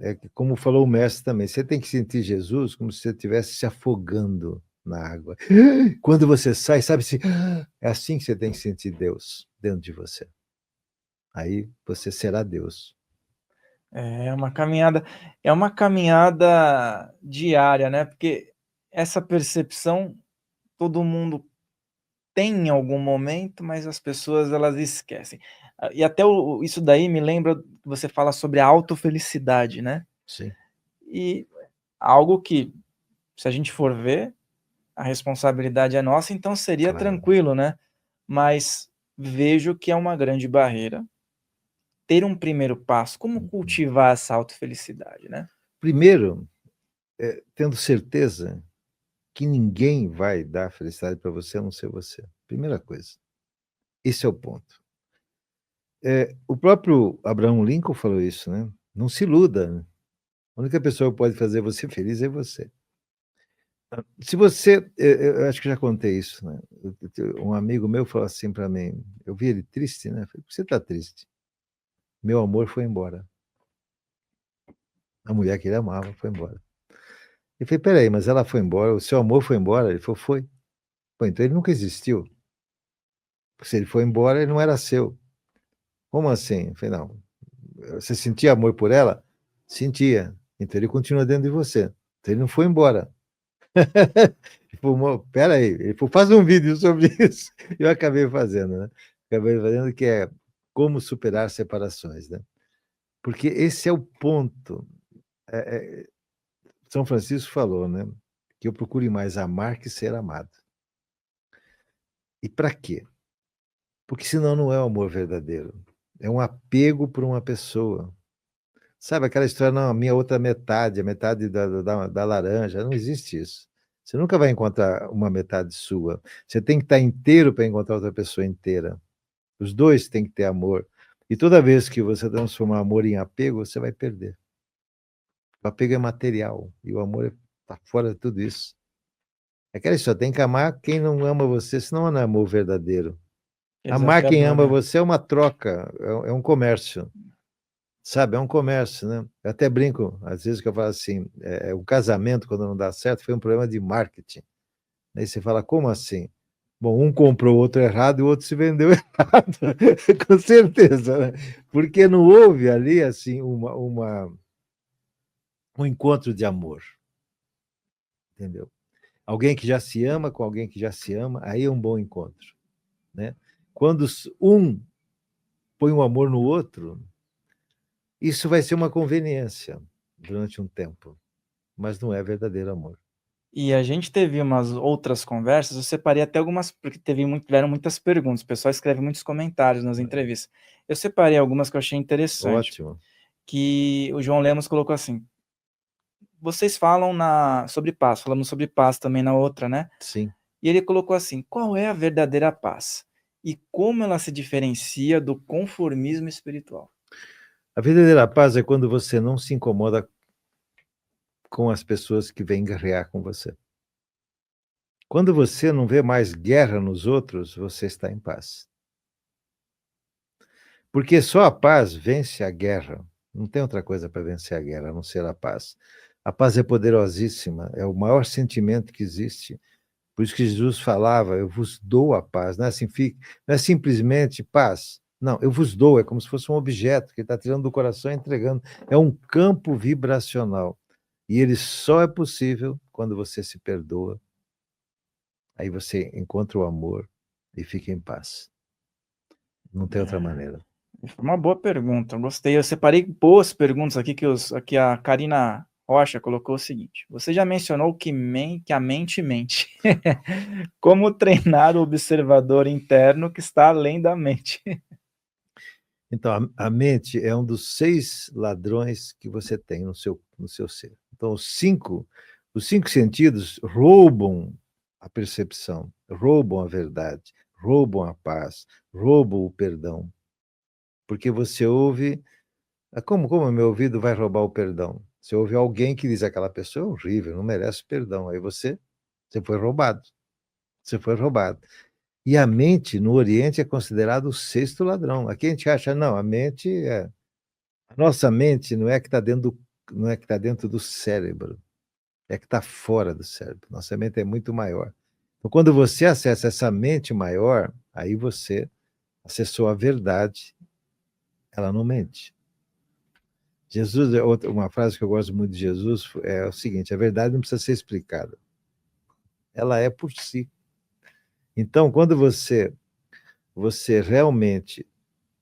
É que, como falou o mestre também, você tem que sentir Jesus como se você estivesse se afogando na água. Quando você sai, sabe se é assim que você tem que sentir Deus dentro de você. Aí você será Deus. É uma caminhada diária, né? Porque essa percepção todo mundo tem em algum momento, mas as pessoas elas esquecem. E até isso daí me lembra que você fala sobre a autofelicidade, né? Sim. E algo que, se a gente for ver, a responsabilidade é nossa, então seria Claro. tranquilo, né? Mas vejo que é uma grande barreira ter um primeiro passo. Como cultivar essa autofelicidade, né? Primeiro, tendo certeza que ninguém vai dar felicidade para você a não ser você. Primeira coisa. Esse é o ponto. O próprio Abraham Lincoln falou isso, né? Não se iluda, né? A única pessoa que pode fazer você feliz é você. Se você, eu acho que já contei isso, né? Um amigo meu falou assim para mim, eu vi ele triste, né? Eu falei, por que você está triste? Meu amor foi embora. A mulher que ele amava foi embora. Eu falei, peraí, mas ela foi embora, o seu amor foi embora? Ele falou, foi. Pô, então ele nunca existiu. Porque se ele foi embora, ele não era seu. Como assim? Eu falei, não. Você sentia amor por ela? Sentia. Então ele continua dentro de você. Então ele não foi embora. Ele falou, pera aí. Ele falou, faz um vídeo sobre isso. Eu acabei fazendo, né? Acabei fazendo que é como superar separações, né? Porque esse é o ponto. São Francisco falou, né? Que eu procure mais amar que ser amado. E para quê? Porque senão não é o amor verdadeiro. É um apego por uma pessoa. Sabe aquela história, não, a minha outra metade, a metade da laranja, não existe isso. Você nunca vai encontrar uma metade sua. Você tem que estar inteiro para encontrar outra pessoa inteira. Os dois têm que ter amor. E toda vez que você transformar amor em apego, você vai perder. O apego é material e o amor está fora de tudo isso. É aquela história, tem que amar quem não ama você, senão não é amor verdadeiro. Amar quem Desafiador, ama né? você é uma troca, é um comércio. Sabe, é um comércio, né? Eu até brinco, às vezes, que eu falo assim, o casamento, quando não dá certo, foi um problema de marketing. Aí você fala, como assim? Bom, um comprou o outro errado e o outro se vendeu errado, com certeza, né? Porque não houve ali, assim, um encontro de amor, entendeu? Alguém que já se ama com alguém que já se ama, aí é um bom encontro, né? Quando um põe um amor no outro, isso vai ser uma conveniência durante um tempo, mas não é verdadeiro amor. E a gente teve umas outras conversas, eu separei até algumas, porque tiveram muitas perguntas, o pessoal escreve muitos comentários nas entrevistas. Eu separei algumas que eu achei interessante, Ótimo. que o João Lemos colocou assim, vocês falam sobre paz, falamos sobre paz também na outra, né? Sim. E ele colocou assim, qual é a verdadeira paz? E como ela se diferencia do conformismo espiritual? A verdadeira paz é quando você não se incomoda com as pessoas que vêm guerrear com você. Quando você não vê mais guerra nos outros, você está em paz. Porque só a paz vence a guerra. Não tem outra coisa para vencer a guerra, a não ser a paz. A paz é poderosíssima, é o maior sentimento que existe. Por isso que Jesus falava, eu vos dou a paz. Não é, assim, não é simplesmente paz. Não, eu vos dou, é como se fosse um objeto que ele está tirando do coração e entregando. É um campo vibracional. E ele só é possível quando você se perdoa. Aí você encontra o amor e fica em paz. Não tem outra maneira. Foi uma boa pergunta, gostei. Eu separei boas perguntas aqui aqui a Karina Rocha colocou o seguinte: você já mencionou que a mente mente. Como treinar o observador interno que está além da mente? Então, a mente é um dos 6 ladrões que você tem no seu ser. Então, os cinco sentidos roubam a percepção, roubam a verdade, roubam a paz, roubam o perdão. Porque você ouve. Como meu ouvido vai roubar o perdão? Você ouve alguém que diz aquela pessoa é horrível, não merece perdão. Aí você foi roubado. Você foi roubado. E a mente, no Oriente, é considerado o sexto ladrão. Aqui a gente acha, não, a nossa mente não é que está dentro não é que está dentro do cérebro, é que está fora do cérebro. Nossa mente é muito maior. Então, quando você acessa essa mente maior, aí você acessou a verdade, ela não mente. Jesus, uma frase que eu gosto muito de Jesus é o seguinte: a verdade não precisa ser explicada, ela é por si. Então, quando você realmente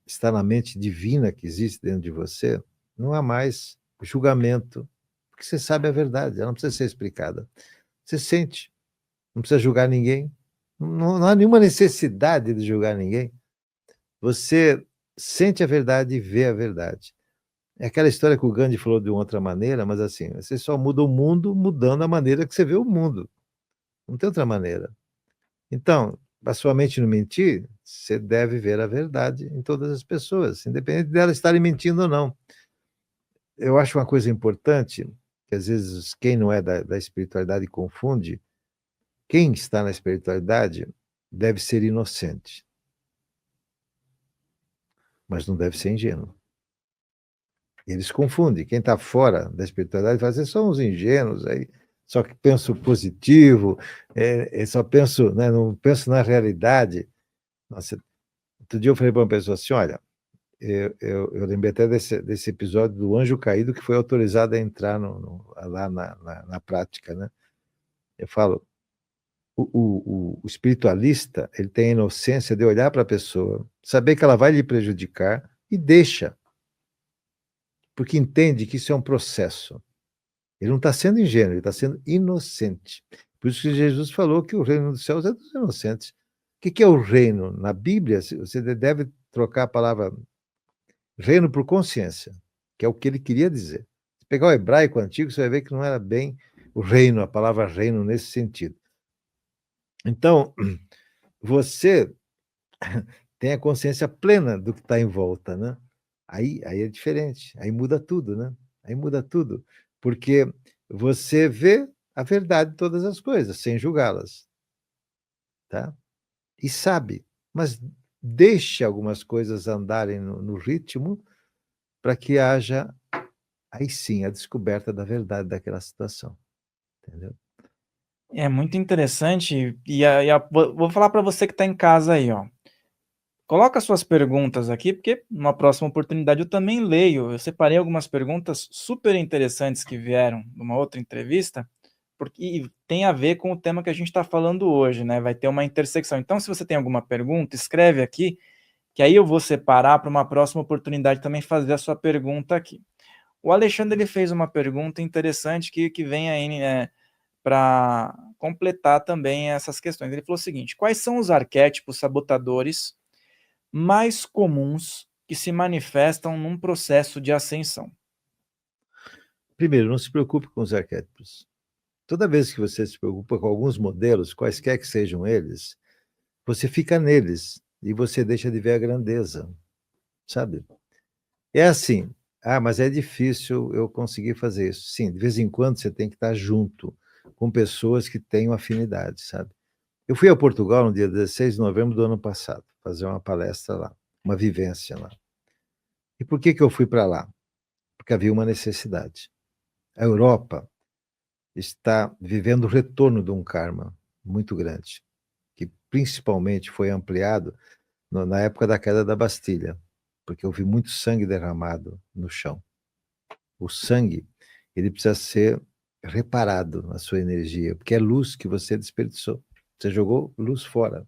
está na mente divina que existe dentro de você, não há mais julgamento, porque você sabe a verdade, ela não precisa ser explicada. Você sente, não precisa julgar ninguém, não há nenhuma necessidade de julgar ninguém. Você sente a verdade e vê a verdade. É aquela história que o Gandhi falou de uma outra maneira, mas assim, você só muda o mundo mudando a maneira que você vê o mundo. Não tem outra maneira. Então, para sua mente não mentir, você deve ver a verdade em todas as pessoas, independente delas estarem mentindo ou não. Eu acho uma coisa importante, que às vezes quem não é da espiritualidade confunde, quem está na espiritualidade deve ser inocente, mas não deve ser ingênuo. Eles confundem. Quem está fora da espiritualidade fala assim, são os ingênuos, aí, só que penso positivo, só penso, né, não penso na realidade. Nossa, outro dia eu falei para uma pessoa assim, olha, eu lembrei até desse episódio do anjo caído que foi autorizado a entrar lá na prática, né? Eu falo, o espiritualista, ele tem a inocência de olhar para a pessoa, saber que ela vai lhe prejudicar e deixa, porque entende que isso é um processo. Ele não está sendo ingênuo, ele está sendo inocente. Por isso que Jesus falou que o reino dos céus é dos inocentes. O que é o reino? Na Bíblia, você deve trocar a palavra reino por consciência, que é o que ele queria dizer. Se pegar o hebraico antigo, você vai ver que não era bem o reino, a palavra reino nesse sentido. Então, você tem a consciência plena do que está em volta, né? Aí é diferente, aí muda tudo, né? Aí muda tudo, porque você vê a verdade de todas as coisas, sem julgá-las, tá? E sabe, mas deixe algumas coisas andarem no ritmo para que haja, aí sim, a descoberta da verdade daquela situação, entendeu? É muito interessante vou falar para você que está em casa aí, ó. Coloca suas perguntas aqui, porque numa próxima oportunidade eu também leio. Eu separei algumas perguntas super interessantes que vieram numa outra entrevista, porque e tem a ver com o tema que a gente está falando hoje, né? Vai ter uma intersecção. Então, se você tem alguma pergunta, escreve aqui, que aí eu vou separar para uma próxima oportunidade também fazer a sua pergunta aqui. O Alexandre ele fez uma pergunta interessante que vem aí, né, para completar também essas questões. Ele falou o seguinte: quais são os arquétipos sabotadores mais comuns que se manifestam num processo de ascensão? Primeiro, não se preocupe com os arquétipos. Toda vez que você se preocupa com alguns modelos, quaisquer que sejam eles, você fica neles e você deixa de ver a grandeza, sabe? É assim, mas é difícil eu conseguir fazer isso. Sim, de vez em quando você tem que estar junto com pessoas que tenham afinidade, sabe? Eu fui a Portugal no dia 16 de novembro do ano passado, fazer uma palestra lá, uma vivência lá. E por que eu fui para lá? Porque havia uma necessidade. A Europa está vivendo o retorno de um karma muito grande, que principalmente foi ampliado na época da queda da Bastilha, porque houve muito sangue derramado no chão. O sangue, ele precisa ser reparado na sua energia, porque é luz que você desperdiçou. Você jogou luz fora.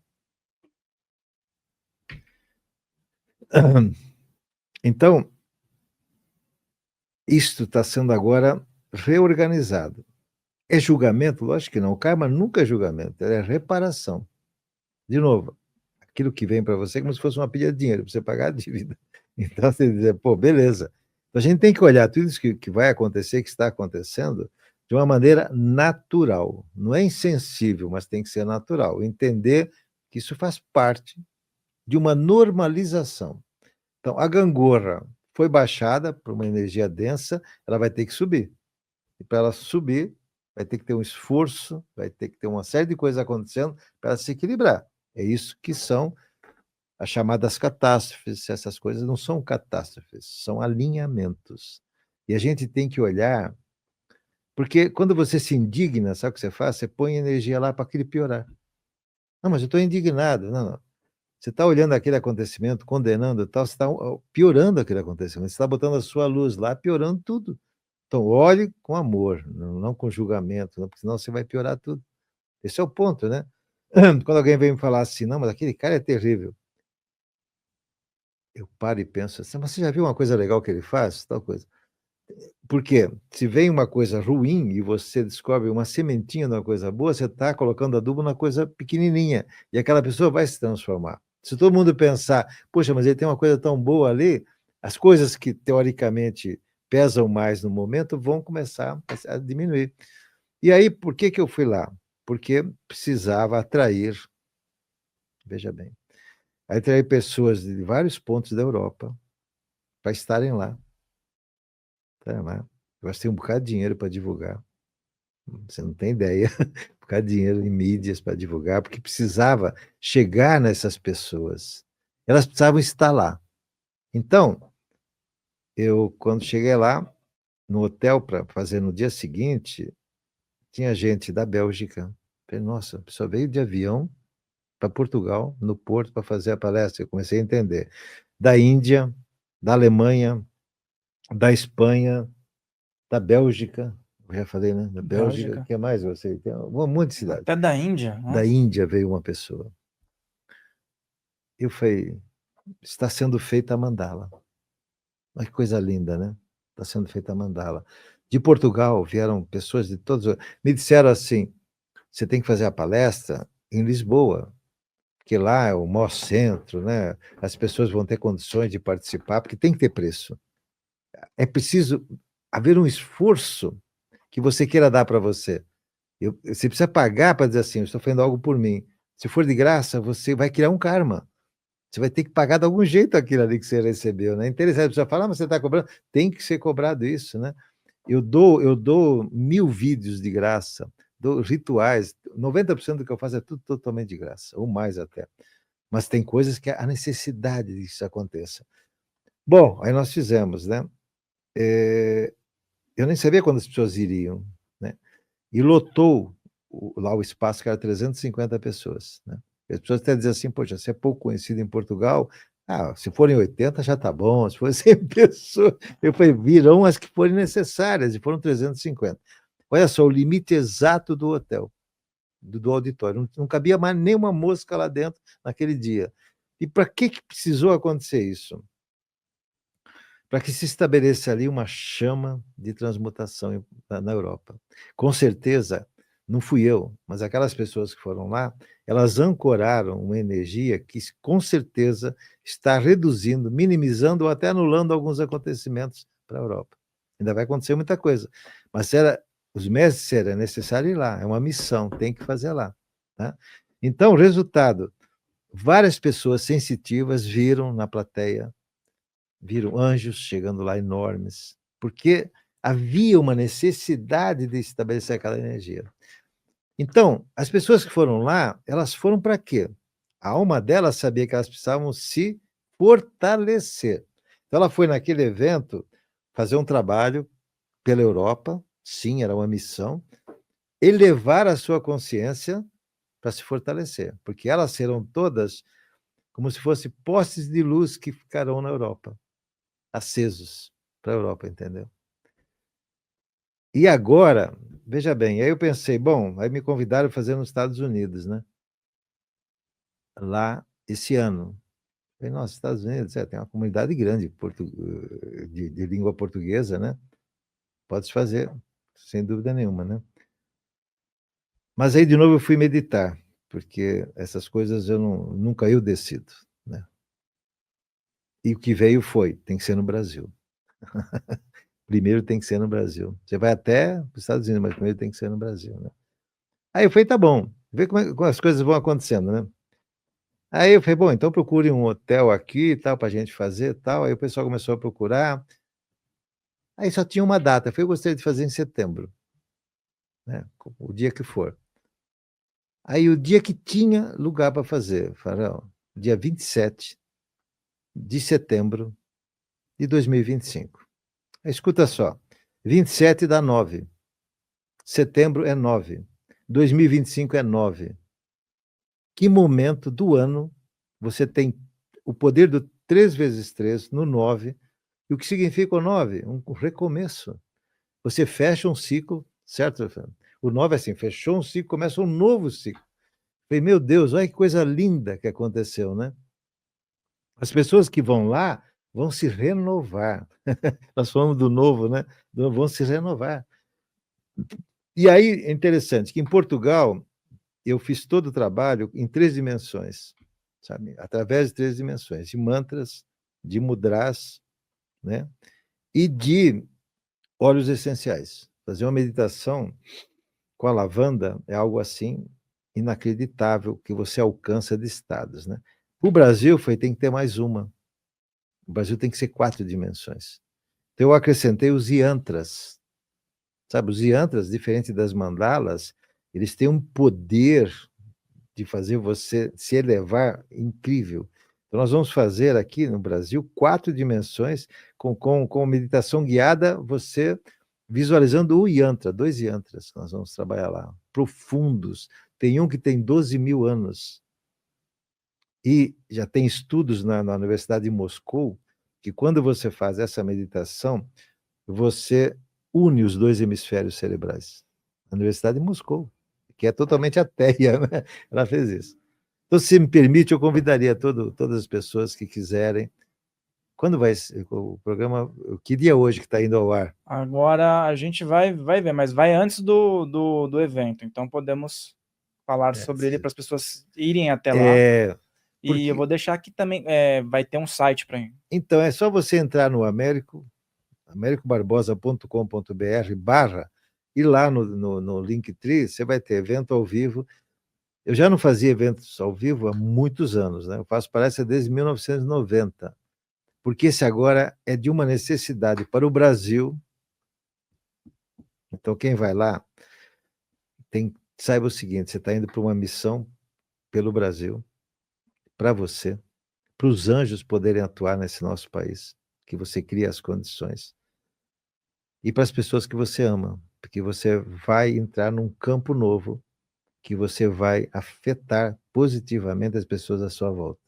Então, isto está sendo agora reorganizado. É julgamento? Lógico que não. O karma nunca é julgamento, é reparação. De novo, aquilo que vem para você é como se fosse uma pilha de dinheiro, para você pagar a dívida. Então, você diz, pô, beleza. Então, a gente tem que olhar tudo isso que vai acontecer, que está acontecendo, de uma maneira natural. Não é insensível, mas tem que ser natural. Entender que isso faz parte de uma normalização. Então, a gangorra foi baixada para uma energia densa, ela vai ter que subir. E para ela subir, vai ter que ter um esforço, vai ter que ter uma série de coisas acontecendo para ela se equilibrar. É isso que são as chamadas catástrofes. Essas coisas não são catástrofes, são alinhamentos. E a gente tem que olhar, porque quando você se indigna, sabe o que você faz? Você põe energia lá para aquele piorar. Não, mas eu estou indignado. Não, não. Você está olhando aquele acontecimento, condenando e tal, você está piorando aquele acontecimento, você está botando a sua luz lá, piorando tudo. Então, olhe com amor, não com julgamento, não, porque senão você vai piorar tudo. Esse é o ponto, né? Quando alguém vem me falar assim, não, mas aquele cara é terrível. Eu paro e penso assim, mas você já viu uma coisa legal que ele faz? Tal coisa. Porque se vem uma coisa ruim e você descobre uma sementinha de uma coisa boa, você está colocando adubo na coisa pequenininha, e aquela pessoa vai se transformar. Se todo mundo pensar, poxa, mas ele tem uma coisa tão boa ali, as coisas que teoricamente pesam mais no momento vão começar a diminuir. E aí, por que eu fui lá? Porque precisava atrair, veja bem, atrair pessoas de vários pontos da Europa para estarem lá. Tá lá. Eu gastei um bocado de dinheiro para divulgar. Você não tem ideia. Um bocado de dinheiro em mídias para divulgar, porque precisava chegar nessas pessoas. Elas precisavam estar lá. Então, eu, quando cheguei lá, no hotel, para fazer no dia seguinte, tinha gente da Bélgica. Falei, nossa, a pessoa veio de avião para Portugal, no Porto, para fazer a palestra. Eu comecei a entender. Da Índia, da Alemanha, da Espanha, da Bélgica, eu já falei, né? Da Bélgica, o que mais você tem? Um monte de cidade. Até da Índia. Da Índia veio uma pessoa. Eu falei, está sendo feita a mandala. Olha que coisa linda, né? Está sendo feita a mandala. De Portugal vieram pessoas de todos. Me disseram assim: você tem que fazer a palestra em Lisboa, porque lá é o maior centro, né? As pessoas vão ter condições de participar, porque tem que ter preço. É preciso haver um esforço que você queira dar para você. Você precisa pagar para dizer assim, eu estou fazendo algo por mim. Se for de graça, você vai criar um karma. Você vai ter que pagar de algum jeito aquilo ali que você recebeu, né? Interessante, a pessoa fala, mas você está cobrando? Tem que ser cobrado isso, né? Eu dou 1000 vídeos de graça, dou rituais, 90% do que eu faço é tudo totalmente de graça, ou mais até. Mas tem coisas que há necessidade de que isso aconteça. Bom, aí nós fizemos, né? Eu nem sabia quando as pessoas iriam, né? E lotou lá o espaço, que era 350 pessoas, né? As pessoas até dizem assim, poxa, você é pouco conhecido em Portugal, se forem 80 já está bom, se forem 100 pessoas, eu falei, virão as que forem necessárias, e foram 350. Olha só, o limite exato do hotel, do auditório, não cabia mais nenhuma mosca lá dentro naquele dia. E para que precisou acontecer isso? Para que se estabeleça ali uma chama de transmutação na Europa. Com certeza, não fui eu, mas aquelas pessoas que foram lá, elas ancoraram uma energia que com certeza está reduzindo, minimizando ou até anulando alguns acontecimentos para a Europa. Ainda vai acontecer muita coisa, mas os mestres disseram, é necessário ir lá, é uma missão, tem que fazer lá. Tá? Então, resultado, várias pessoas sensitivas viram na plateia, viram anjos chegando lá enormes, porque havia uma necessidade de estabelecer aquela energia. Então, as pessoas que foram lá, elas foram para quê? A alma delas sabia que elas precisavam se fortalecer. Então, ela foi naquele evento fazer um trabalho pela Europa, sim, era uma missão, elevar a sua consciência para se fortalecer, porque elas serão todas como se fossem postes de luz que ficarão na Europa, acesos para a Europa, entendeu? E agora, veja bem, aí eu pensei, bom, aí me convidaram a fazer nos Estados Unidos, né? Lá, esse ano. Falei, nossa, Estados Unidos, tem uma comunidade grande de língua portuguesa, né? Pode se fazer, sem dúvida nenhuma, né? Mas aí, de novo, eu fui meditar, porque essas coisas nunca eu decido, né? E o que veio foi, tem que ser no Brasil. Primeiro tem que ser no Brasil. Você vai até os Estados Unidos, mas primeiro tem que ser no Brasil, né? Aí eu falei, tá bom, vê como as coisas vão acontecendo, né? Aí eu falei, bom, então procure um hotel aqui e tal, para a gente fazer e tal. Aí o pessoal começou a procurar. Aí só tinha uma data. Eu falei, eu gostaria de fazer em setembro, né? O dia que for. Aí o dia que tinha lugar para fazer, Farol, dia 27 de setembro de 2025. Aí, escuta só, 27 dá 9. Setembro é 9. 2025 é 9. Que momento do ano você tem o poder do 3 vezes 3 no 9, e o que significa o 9? Um recomeço. Você fecha um ciclo, certo, Fernando? O 9 é assim, fechou um ciclo, começa um novo ciclo. Falei, meu Deus, olha que coisa linda que aconteceu, né? As pessoas que vão lá vão se renovar. Nós falamos do novo, né? Vão se renovar. E aí é interessante que em Portugal eu fiz todo o trabalho em 3 dimensões, sabe? Através de 3 dimensões, de mantras, de mudras, né? E de óleos essenciais. Fazer uma meditação com a lavanda é algo assim inacreditável que você alcança de estados, né? O Brasil tem que ter mais uma. O Brasil tem que ser 4 dimensões. Então eu acrescentei os yantras. Sabe, os yantras, diferente das mandalas, eles têm um poder de fazer você se elevar incrível. Então nós vamos fazer aqui no Brasil 4 dimensões com meditação guiada, você visualizando o yantra, 2 yantras que nós vamos trabalhar lá, profundos. Tem um que tem 12.000 anos. E já tem estudos na Universidade de Moscou que quando você faz essa meditação, você une os 2 hemisférios cerebrais. A Universidade de Moscou, que é totalmente ateia, né? Ela fez isso. Então, se me permite, eu convidaria todas as pessoas que quiserem. Quando vai ser o programa? Que dia hoje que está indo ao ar? Agora a gente vai ver, mas vai antes do evento, então podemos falar sobre ele para as pessoas irem até lá. E eu vou deixar aqui também, vai ter um site para ir. Então, é só você entrar no americobarbosa.com.br/, e lá no Linktree você vai ter evento ao vivo. Eu já não fazia eventos ao vivo há muitos anos, né? Eu faço palestra desde 1990, porque esse agora é de uma necessidade para o Brasil. Então, quem vai lá, saiba o seguinte, você está indo para uma missão pelo Brasil, para você, para os anjos poderem atuar nesse nosso país, que você cria as condições, e para as pessoas que você ama, porque você vai entrar num campo novo, que você vai afetar positivamente as pessoas à sua volta.